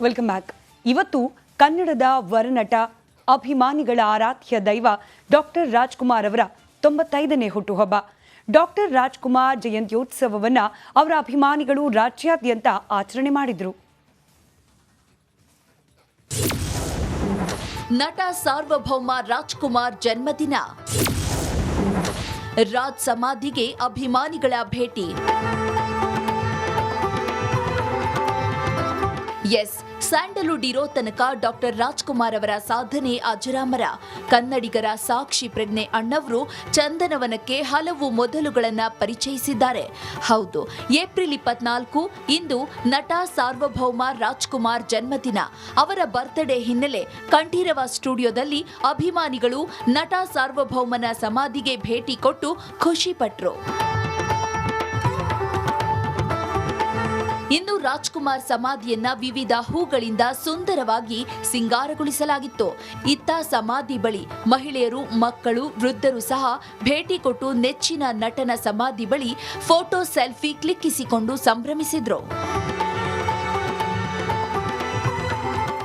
Welcome back. ಇವತ್ತು ಕನ್ನಡದ ವರನಟ ಅಭಿಮಾನಿಗಳ ಆರಾಧ್ಯ ದೈವ ಡಾಕ್ಟರ್ ರಾಜ್ಕುಮಾರ್ ಅವರ 95ನೇ ಹುಟ್ಟುಹಬ್ಬ. ಡಾಕ್ಟರ್ ರಾಜ್ಕುಮಾರ್ ಜಯಂತ್ಯೋತ್ಸವವನ್ನು ಅವರ ಅಭಿಮಾನಿಗಳು ರಾಜ್ಯಾದ್ಯಂತ ಆಚರಣೆ ಮಾಡಿದರು. ನಟ ಸಾರ್ವಭೌಮ ರಾಜ್ಕುಮಾರ್ ಜನ್ಮದಿನ. ರಾಜ್ ಸಮಾಧಿಗೆ ಅಭಿಮಾನಿಗಳ ಭೇಟಿ. ಎಸ್, ಸ್ಯಾಂಡಲ್ವುಡ್ ಇರೋ ತನಕ ಡಾಕ್ಟರ್ ರಾಜ್ಕುಮಾರ್ ಅವರ ಸಾಧನೆ ಅಜರಾಮರ. ಕನ್ನಡಿಗರ ಸಾಕ್ಷಿ ಪ್ರಜ್ಞೆ ಅಣ್ಣವರು ಚಂದನವನಕ್ಕೆ ಹಲವು ಮೊದಲುಗಳನ್ನು ಪರಿಚಯಿಸಿದ್ದಾರೆ. ಹೌದು, ಏಪ್ರಿಲ್ 24 ಇಂದು ನಟ ಸಾರ್ವಭೌಮ ರಾಜ್ಕುಮಾರ್ ಜನ್ಮದಿನ. ಅವರ ಬರ್ತ್ಡೇ ಹಿನ್ನೆಲೆ ಕಂಠೀರವ ಸ್ಟುಡಿಯೋದಲ್ಲಿ ಅಭಿಮಾನಿಗಳು ನಟ ಸಾರ್ವಭೌಮನ ಸಮಾಧಿಗೆ ಭೇಟಿ ಕೊಟ್ಟು ಖುಷಿಪಟ್ರು. ಇನ್ನು ರಾಜ್ಕುಮಾರ್ ಸಮಾಧಿಯನ್ನ ವಿವಿಧ ಹೂಗಳಿಂದ ಸುಂದರವಾಗಿ ಸಿಂಗಾರಗೊಳಿಸಲಾಗಿತ್ತು. ಇತ್ತ ಸಮಾಧಿ ಬಳಿ ಮಹಿಳೆಯರು, ಮಕ್ಕಳು, ವೃದ್ಧರು ಸಹ ಭೇಟಿ ಕೊಟ್ಟು ನೆಚ್ಚಿನ ನಟನ ಸಮಾಧಿ ಬಳಿ ಫೋಟೋ, ಸೆಲ್ಫಿ ಕ್ಲಿಕ್ಕಿಸಿಕೊಂಡು ಸಂಭ್ರಮಿಸಿದ್ರು.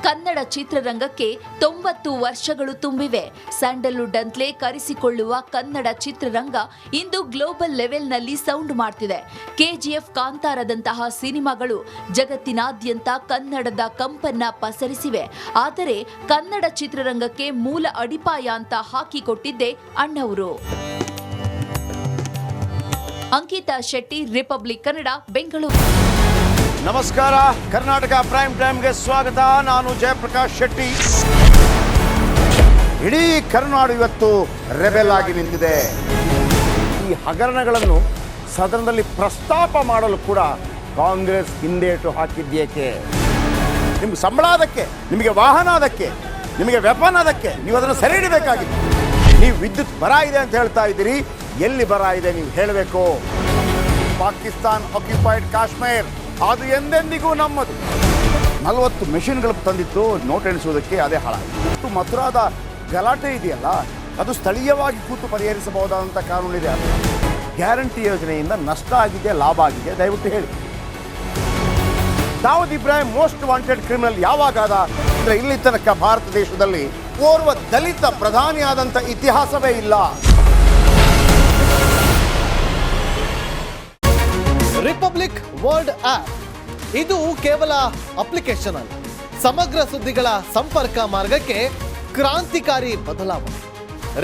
ಕನ್ನಡ ಚಿತ್ರರಂಗಕ್ಕೆ 90 ವರ್ಷಗಳು ತುಂಬಿವೆ. ಸ್ಯಾಂಡಲ್ವುಡ್ ಅಂತಲೇ ಕರೆಸಿಕೊಳ್ಳುವ ಕನ್ನಡ ಚಿತ್ರರಂಗ ಇಂದು ಗ್ಲೋಬಲ್ ಲೆವೆಲ್ನಲ್ಲಿ ಸೌಂಡ್ ಮಾಡ್ತಿದೆ. ಕೆಜಿಎಫ್, ಕಾಂತಾರದಂತಹ ಸಿನಿಮಾಗಳು ಜಗತ್ತಿನಾದ್ಯಂತ ಕನ್ನಡದ ಕಂಪನ್ನ ಪಸರಿಸಿವೆ. ಆದರೆ ಕನ್ನಡ ಚಿತ್ರರಂಗಕ್ಕೆ ಮೂಲ ಅಡಿಪಾಯ ಅಂತ ಹಾಕಿಕೊಟ್ಟಿದ್ದೆ ಅಣ್ಣವರು. ಅಂಕಿತಾ ಶೆಟ್ಟಿ, ರಿಪಬ್ಲಿಕ್ ಕನ್ನಡ, ಬೆಂಗಳೂರು. ನಮಸ್ಕಾರ, ಕರ್ನಾಟಕ ಪ್ರೈಮ್ ಟೈಮ್ಗೆ ಸ್ವಾಗತ. ನಾನು ಜಯಪ್ರಕಾಶ್ ಶೆಟ್ಟಿ. ಇಡೀ ಕರ್ನಾಡು ಇವತ್ತು ರೆಬೆಲ್ ಆಗಿ ನಿಂತಿದೆ. ಈ ಹಗರಣಗಳನ್ನು ಸದನದಲ್ಲಿ ಪ್ರಸ್ತಾಪ ಮಾಡಲು ಕೂಡ ಕಾಂಗ್ರೆಸ್ ಹಿಂದೇಟು ಹಾಕಿದ್ದೇಕೆ? ನಿಮ್ಗೆ ಸಂಬಳ ಅದಕ್ಕೆ, ನಿಮಗೆ ವಾಹನ ಅದಕ್ಕೆ, ನಿಮಗೆ ವೆಪನ್ ಅದಕ್ಕೆ, ನೀವು ಅದನ್ನು ಸೆರೆ ಹಿಡಿಬೇಕಾಗಿತ್ತು. ನೀವು ವಿದ್ಯುತ್ ಬರ ಇದೆ ಅಂತ ಹೇಳ್ತಾ ಇದ್ದೀರಿ. ಎಲ್ಲಿ ಬರ ಇದೆ ನೀವು ಹೇಳಬೇಕು. ಪಾಕಿಸ್ತಾನ್ ಆಕ್ಯುಪೈಡ್ ಕಾಶ್ಮೀರ್ ಅದು ಎಂದೆಂದಿಗೂ ನಮ್ಮದು. 40 ಮೆಷಿನ್ಗಳು ತಂದಿತ್ತು ನೋಟ್ ಎಣಿಸುವುದಕ್ಕೆ, ಅದೇ ಹಾಳಾಯಿತು. ಮಥುರಾದ ಗಲಾಟೆ ಇದೆಯಲ್ಲ, ಅದು ಸ್ಥಳೀಯವಾಗಿ ಕೂತು ಪರಿಹರಿಸಬಹುದಾದಂಥ ಕಾನೂನಿದೆ. ಗ್ಯಾರಂಟಿ ಯೋಜನೆಯಿಂದ ನಷ್ಟ ಆಗಿದೆ, ಲಾಭ ಆಗಿದೆ, ದಯವಿಟ್ಟು ಹೇಳಿ. Dawood Ibrahim most wanted criminal ಯಾವಾಗಾದ ಅಂದರೆ ಇಲ್ಲಿ ತನಕ ಭಾರತ ದೇಶದಲ್ಲಿ ಓರ್ವ ದಲಿತ ಪ್ರಧಾನಿ ಆದಂಥ ಇತಿಹಾಸವೇ ಇಲ್ಲ. ರಿಪಬ್ಲಿಕ್ ವರ್ಲ್ಡ್ ಆಪ್ ಇದು ಕೇವಲ ಅಪ್ಲಿಕೇಶನ್ ಅಲ್ಲ, ಸಮಗ್ರ ಸುದ್ದಿಗಳ ಸಂಪರ್ಕ ಮಾರ್ಗಕ್ಕೆ ಕ್ರಾಂತಿಕಾರಿ ಬದಲಾವಣೆ.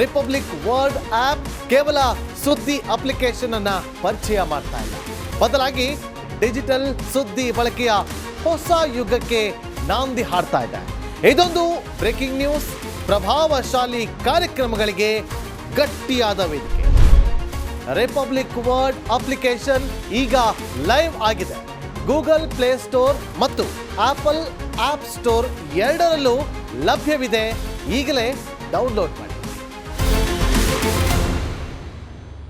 ರಿಪಬ್ಲಿಕ್ ವರ್ಲ್ಡ್ ಆಪ್ ಕೇವಲ ಸುದ್ದಿ ಅಪ್ಲಿಕೇಶನ್ ಅನ್ನ ಪರಿಚಯ ಮಾಡ್ತಾ ಇಲ್ಲ, ಬದಲಾಗಿ ಡಿಜಿಟಲ್ ಸುದ್ದಿ ಬಳಕೆಯ ಹೊಸ ಯುಗಕ್ಕೆ ನಾಂದಿ ಹಾಡ್ತಾ ಇದೆ. ಇದೊಂದು ಬ್ರೇಕಿಂಗ್ ನ್ಯೂಸ್, ಪ್ರಭಾವಶಾಲಿ ಕಾರ್ಯಕ್ರಮಗಳಿಗೆ ಗಟ್ಟಿಯಾದ ವೇದಿಕೆ. ರಿಪಬ್ಲಿಕ್ ವರ್ಲ್ಡ್ ಅಪ್ಲಿಕೇಶನ್ ಈಗ ಲೈವ್ ಆಗಿದೆ. ಗೂಗಲ್ ಪ್ಲೇ ಸ್ಟೋರ್ ಮತ್ತು ಆಪಲ್ ಆಪ್ ಸ್ಟೋರ್ ಎರಡರಲ್ಲೂ ಲಭ್ಯವಿದೆ. ಈಗಲೇ ಡೌನ್ಲೋಡ್ ಮಾಡಿ.